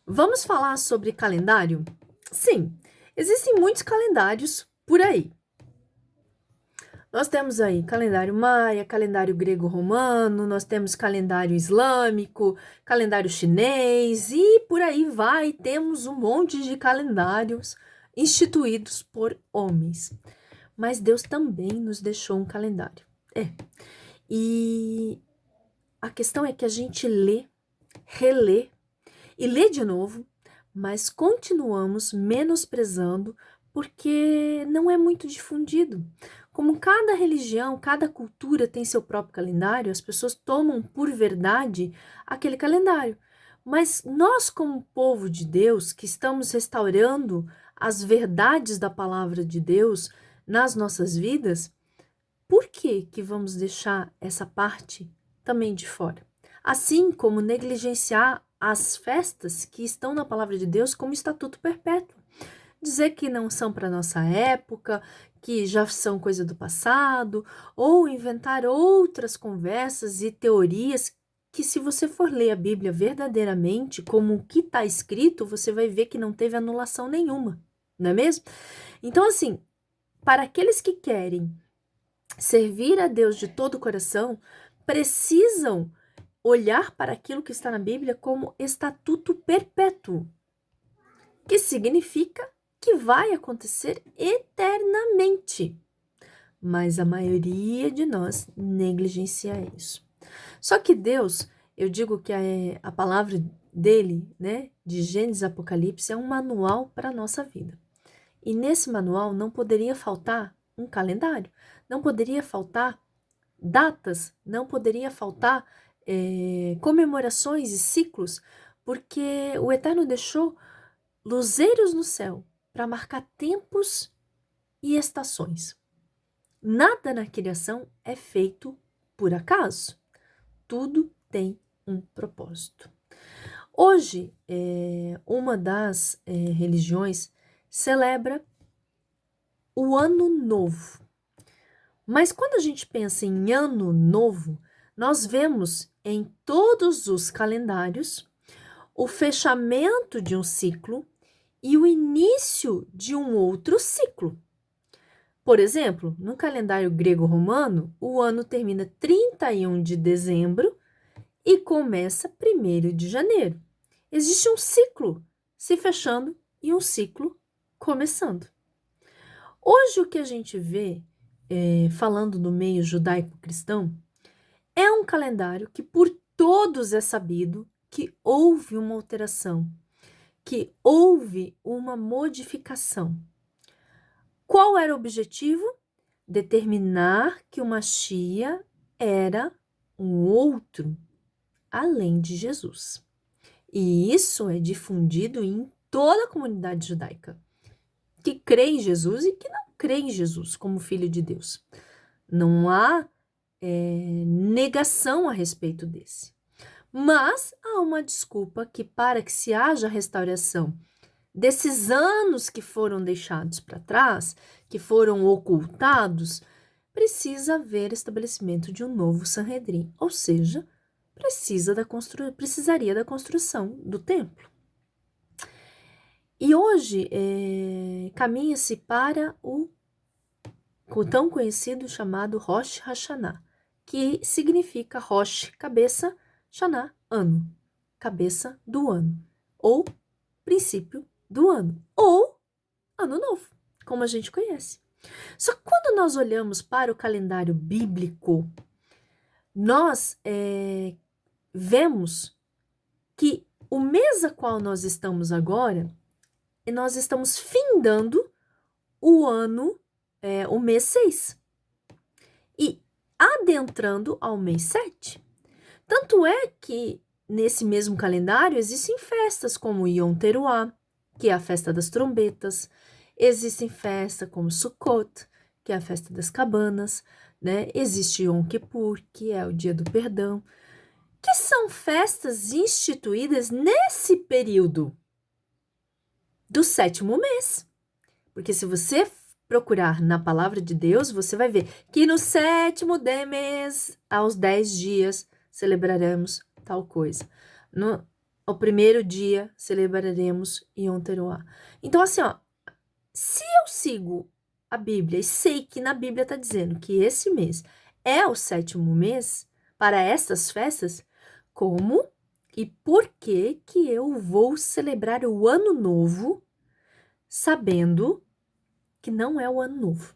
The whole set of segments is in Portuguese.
Vamos falar sobre calendário? Sim, existem muitos calendários por aí. Nós temos aí calendário maia, calendário grego-romano, nós temos calendário islâmico, calendário chinês e por aí vai. Temos um monte de calendários instituídos por homens. Mas Deus também nos deixou um calendário. E a questão é que a gente lê, relê e lê de novo, mas continuamos menosprezando porque não é muito difundido. Como cada religião, cada cultura tem seu próprio calendário, as pessoas tomam por verdade aquele calendário. Mas nós, como povo de Deus, que estamos restaurando as verdades da palavra de Deus nas nossas vidas, por que que vamos deixar essa parte também de fora? Assim como negligenciar as festas que estão na palavra de Deus como estatuto perpétuo. Dizer que não são para nossa época, que já são coisa do passado, ou inventar outras conversas e teorias que, se você for ler a Bíblia verdadeiramente, como o que está escrito, você vai ver que não teve anulação nenhuma, não é mesmo? Então, assim, para aqueles que querem servir a Deus de todo o coração, precisam olhar para aquilo que está na Bíblia como estatuto perpétuo, que significa que vai acontecer eternamente. Mas a maioria de nós negligencia isso. Só que Deus, eu digo que a palavra dele, né, de Gênesis e Apocalipse, é um manual para a nossa vida. E nesse manual não poderia faltar um calendário, não poderia faltar datas, não poderia faltar comemorações e ciclos, porque o Eterno deixou luzeiros no céu para marcar tempos e estações. Nada na criação é feito por acaso. Tudo tem um propósito. Hoje, uma das religiões celebra o Ano Novo. Mas quando a gente pensa em Ano Novo, nós vemos em todos os calendários o fechamento de um ciclo e o início de um outro ciclo. Por exemplo, no calendário grego-romano, o ano termina 31 de dezembro e começa 1º de janeiro. Existe um ciclo se fechando e um ciclo começando. Hoje, o que a gente vê, falando no meio judaico-cristão, é um calendário que por todos é sabido que houve uma alteração, que houve uma modificação. Qual era o objetivo? Determinar que o Machia era um outro, além de Jesus. E isso é difundido em toda a comunidade judaica, que crê em Jesus e que não crê em Jesus como Filho de Deus. Não há negação a respeito desse. Mas há uma desculpa que, para que se haja restauração desses anos que foram deixados para trás, que foram ocultados, precisa haver estabelecimento de um novo Sanhedrin, ou seja, precisaria da construção do templo. E hoje caminha-se para o tão conhecido chamado Rosh Hashanah, que significa Rosh, cabeça, Hashanah, ano, cabeça do ano, ou princípio do ano, ou ano novo, como a gente conhece. Só que quando nós olhamos para o calendário bíblico, nós vemos que o mês a qual nós estamos agora, nós estamos findando o ano, o mês 6, e adentrando ao mês 7. Tanto é que nesse mesmo calendário existem festas como Yom Teruah, que é a festa das trombetas, existem festas como Sukkot, que é a festa das cabanas, né? Existe Yom Kippur, que é o dia do perdão, que são festas instituídas nesse período do 7º mês. Porque se você procurar na palavra de Deus, você vai ver que no 7º mês, aos 10 dias, celebraremos tal coisa. Ao primeiro dia celebraremos Yom Teruah. Então, assim, ó, se eu sigo a Bíblia e sei que na Bíblia está dizendo que esse mês é o 7º mês para estas festas, como e por que que eu vou celebrar o Ano Novo sabendo que não é o Ano Novo?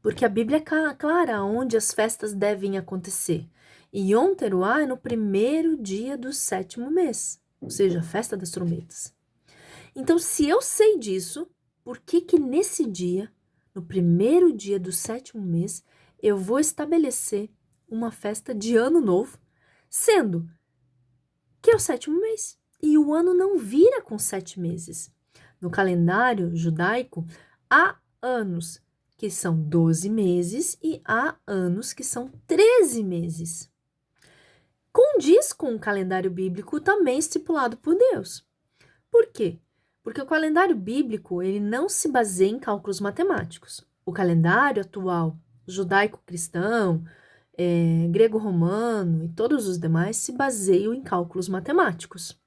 Porque a Bíblia é clara onde as festas devem acontecer. E Yom Teruah é no primeiro dia do 7º mês, ou seja, a festa das trombetas. Então, se eu sei disso, por que que nesse dia, no primeiro dia do 7º mês, eu vou estabelecer uma festa de Ano Novo, sendo que é o 7º mês? E o ano não vira com 7 meses. No calendário judaico, há anos que são 12 meses e há anos que são 13 meses. Condiz com o calendário bíblico também estipulado por Deus. Por quê? Porque o calendário bíblico ele não se baseia em cálculos matemáticos. O calendário atual, judaico-cristão, grego-romano e todos os demais se baseiam em cálculos matemáticos.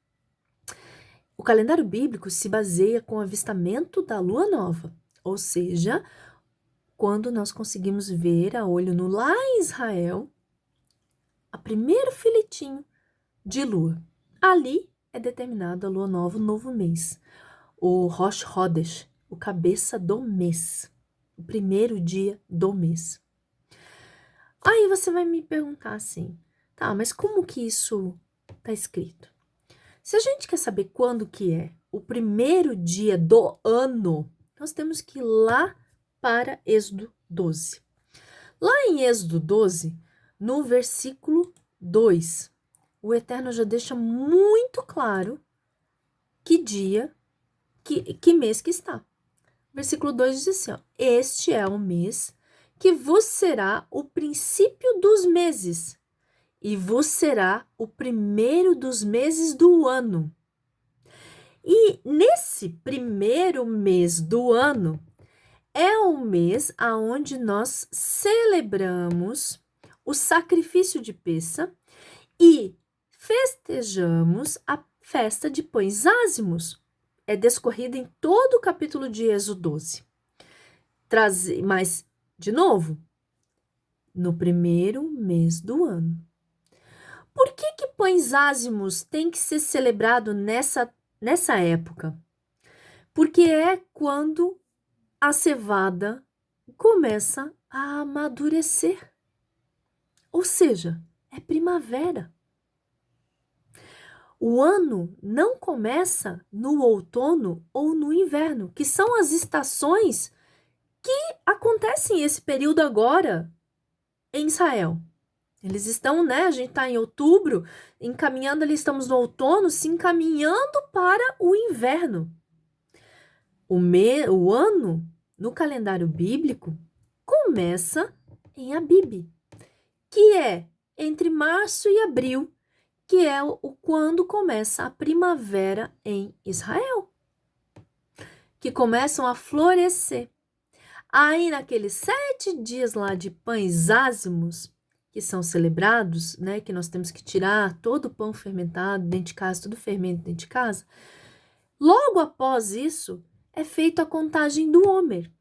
O calendário bíblico se baseia com o avistamento da lua nova, ou seja, quando nós conseguimos ver a olho nu lá em Israel, a primeiro filetinho de lua. Ali é determinada a lua nova, o novo mês, o Rosh Chodesh, o cabeça do mês, o primeiro dia do mês. Aí você vai me perguntar assim, tá, mas como que isso tá escrito? Se a gente quer saber quando que é o primeiro dia do ano, nós temos que ir lá para Êxodo 12. Lá em Êxodo 12, no versículo 2, o Eterno já deixa muito claro que dia, que mês que está. Versículo 2 diz assim, ó, este é o mês que vos será o princípio dos meses, e vos será o primeiro dos meses do ano. E nesse primeiro mês do ano, é o mês aonde nós celebramos o sacrifício de Pêssah e festejamos a festa de pães ázimos. É discorrida em todo o capítulo de Êxodo 12. Mas, de novo, no primeiro mês do ano. Por que pães ázimos tem que ser celebrado nessa época? Porque é quando a cevada começa a amadurecer. Ou seja, é primavera. O ano não começa no outono ou no inverno, que são as estações que acontecem esse período agora em Israel. Eles estão, né? A gente está em outubro, encaminhando ali, estamos no outono, se encaminhando para o inverno. O ano, no calendário bíblico, começa em Abib, que é entre março e abril, que é quando começa a primavera em Israel, que começam a florescer. Aí, naqueles 7 dias lá de pães ázimos, que são celebrados, né, que nós temos que tirar todo o pão fermentado dentro de casa, todo o fermento dentro de casa, logo após isso, é feita a contagem do Homer.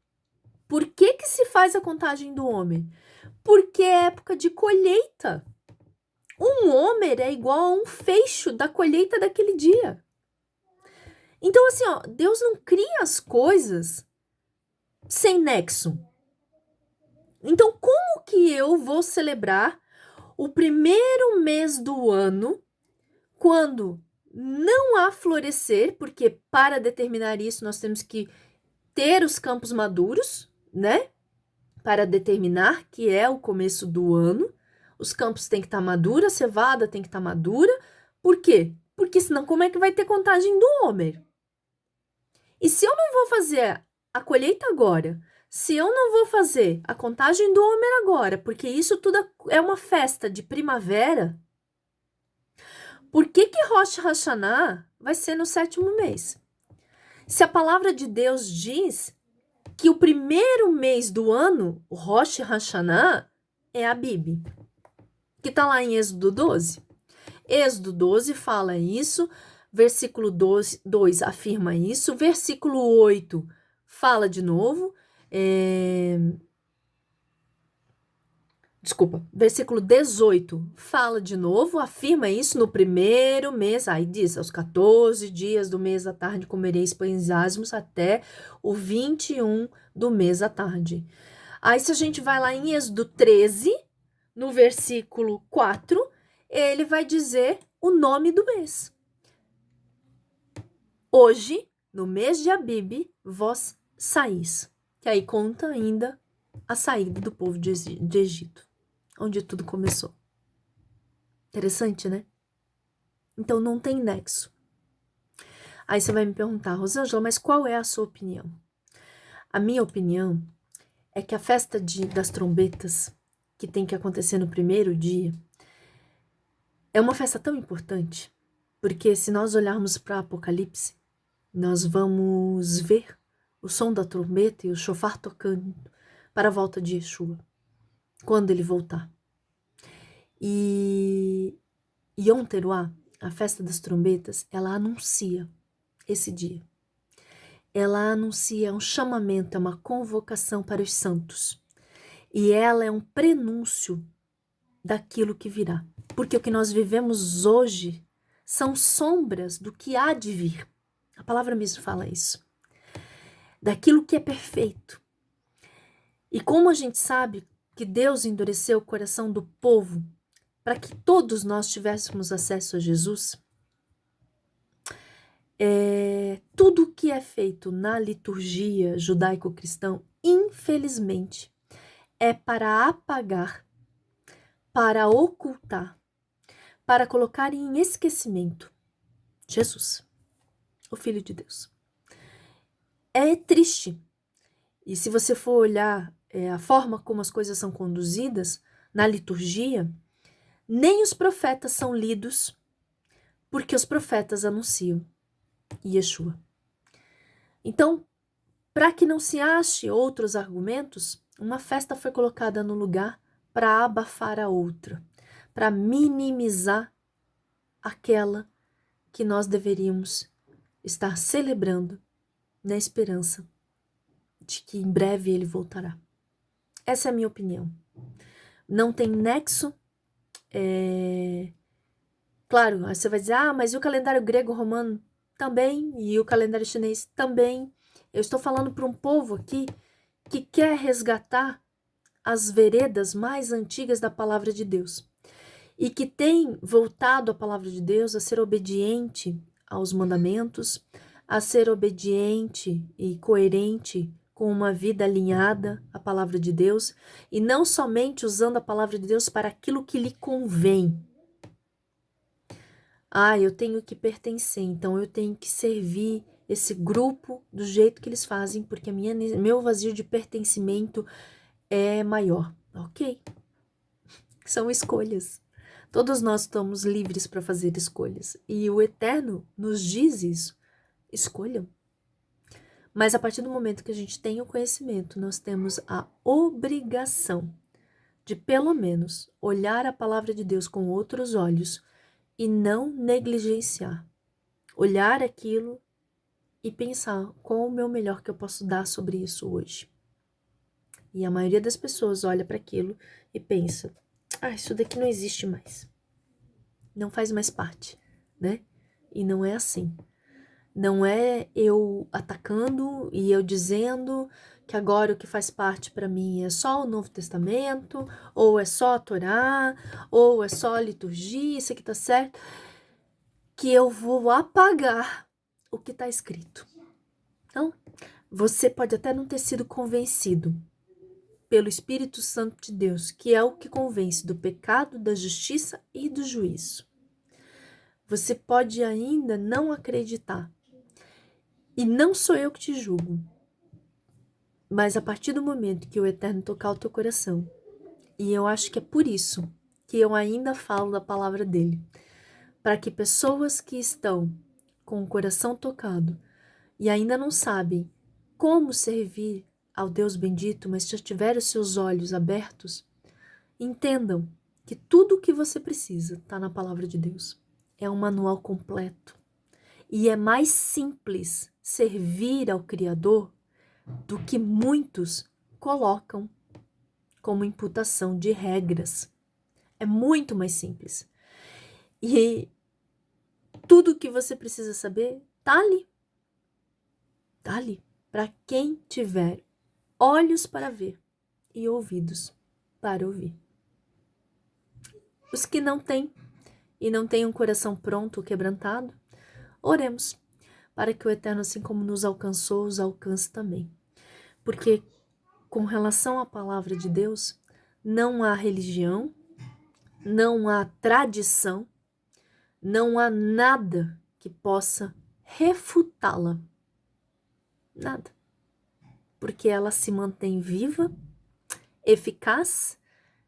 Por que se faz a contagem do Homer? Porque é época de colheita. Um Homer é igual a um fecho da colheita daquele dia. Então, assim, ó, Deus não cria as coisas sem nexo. Então, como que eu vou celebrar o primeiro mês do ano quando não há florescer? Porque para determinar isso, nós temos que ter os campos maduros, né? Para determinar que é o começo do ano. Os campos têm que estar maduros, a cevada tem que estar madura. Por quê? Porque senão como é que vai ter contagem do Homer? E se eu não vou fazer a colheita agora, se eu não vou fazer a contagem do Homer agora, porque isso tudo é uma festa de primavera, por que Rosh Hashanah vai ser no 7º mês? Se a palavra de Deus diz que o primeiro mês do ano, o Rosh Hashanah, é Abib, que está lá em Êxodo 12. Êxodo 12 fala isso, versículo 2 afirma isso, versículo 8 fala de novo, versículo 18 fala de novo, afirma isso no primeiro mês, aí diz, aos 14 dias do mês à tarde comereis pães asmos até o 21 do mês à tarde. Aí se a gente vai lá em Êxodo 13, no versículo 4, ele vai dizer o nome do mês. Hoje, no mês de Abibe, vós saís. Que aí conta ainda a saída do povo de Egito, onde tudo começou. Interessante, né? Então não tem nexo. Aí você vai me perguntar, Rosângela, mas qual é a sua opinião? A minha opinião é que a festa das trombetas, que tem que acontecer no primeiro dia, é uma festa tão importante, porque se nós olharmos para Apocalipse, nós vamos ver o som da trombeta e o chofar tocando para a volta de Yeshua, quando ele voltar. E Yom Teruah, a festa das trombetas, ela anuncia esse dia. Ela anuncia um chamamento, é uma convocação para os santos. E ela é um prenúncio daquilo que virá. Porque o que nós vivemos hoje são sombras do que há de vir. A palavra mesmo fala isso. Daquilo que é perfeito. E como a gente sabe que Deus endureceu o coração do povo para que todos nós tivéssemos acesso a Jesus, tudo que é feito na liturgia judaico-cristã, infelizmente, é para apagar, para ocultar, para colocar em esquecimento Jesus, o Filho de Deus. É triste. E se você for olhar a forma como as coisas são conduzidas na liturgia, nem os profetas são lidos, porque os profetas anunciam Yeshua. Então, para que não se ache outros argumentos, uma festa foi colocada no lugar para abafar a outra, para minimizar aquela que nós deveríamos estar celebrando na esperança de que em breve ele voltará. Essa é a minha opinião. Não tem nexo. Claro, você vai dizer, mas e o calendário grego-romano também, e o calendário chinês também. Eu estou falando para um povo aqui que quer resgatar as veredas mais antigas da palavra de Deus e que tem voltado a palavra de Deus a ser obediente aos mandamentos, a ser obediente e coerente com uma vida alinhada à palavra de Deus e não somente usando a palavra de Deus para aquilo que lhe convém. Eu tenho que pertencer, então eu tenho que servir esse grupo do jeito que eles fazem, porque meu vazio de pertencimento é maior. Ok. São escolhas. Todos nós estamos livres para fazer escolhas. E o Eterno nos diz isso. Escolham. Mas a partir do momento que a gente tem o conhecimento, nós temos a obrigação de, pelo menos, olhar a palavra de Deus com outros olhos e não negligenciar. Olhar aquilo e pensar qual o meu melhor que eu posso dar sobre isso hoje. E a maioria das pessoas olha para aquilo e pensa, isso daqui não existe mais. Não faz mais parte, né? E não é assim. Não é eu atacando e eu dizendo que agora o que faz parte para mim é só o Novo Testamento, ou é só a Torá, ou é só a liturgia, isso aqui tá certo, que eu vou apagar o que tá escrito. Então, você pode até não ter sido convencido pelo Espírito Santo de Deus, que é o que convence do pecado, da justiça e do juízo. Você pode ainda não acreditar. E não sou eu que te julgo. Mas a partir do momento que o Eterno tocar o teu coração, e eu acho que é por isso que eu ainda falo da palavra dele, para que pessoas que estão com o coração tocado e ainda não sabem como servir ao Deus bendito, mas já tiveram seus olhos abertos, entendam que tudo o que você precisa está na palavra de Deus. É um manual completo. E é mais simples servir ao Criador do que muitos colocam como imputação de regras. É muito mais simples. E tudo o que você precisa saber tá ali. Tá ali. Para quem tiver olhos para ver e ouvidos para ouvir. Os que não têm e não têm um coração pronto, quebrantado, oremos para que o Eterno, assim como nos alcançou, os alcance também. Porque com relação à palavra de Deus, não há religião, não há tradição, não há nada que possa refutá-la. Nada. Porque ela se mantém viva, eficaz,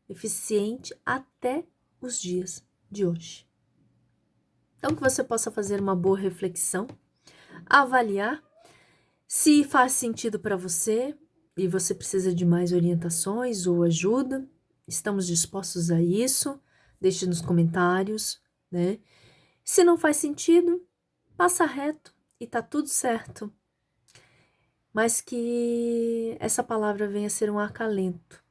eficiente até os dias de hoje. Então, que você possa fazer uma boa reflexão, avaliar se faz sentido para você e você precisa de mais orientações ou ajuda. Estamos dispostos a isso. Deixe nos comentários, né? Se não faz sentido, passa reto e tá tudo certo. Mas que essa palavra venha a ser um acalento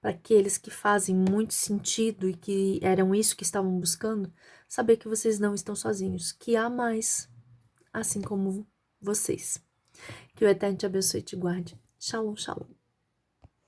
para aqueles que fazem muito sentido e que eram isso que estavam buscando, saber que vocês não estão sozinhos, que há mais, assim como vocês. Que o Eterno te abençoe e te guarde. Shalom, shalom.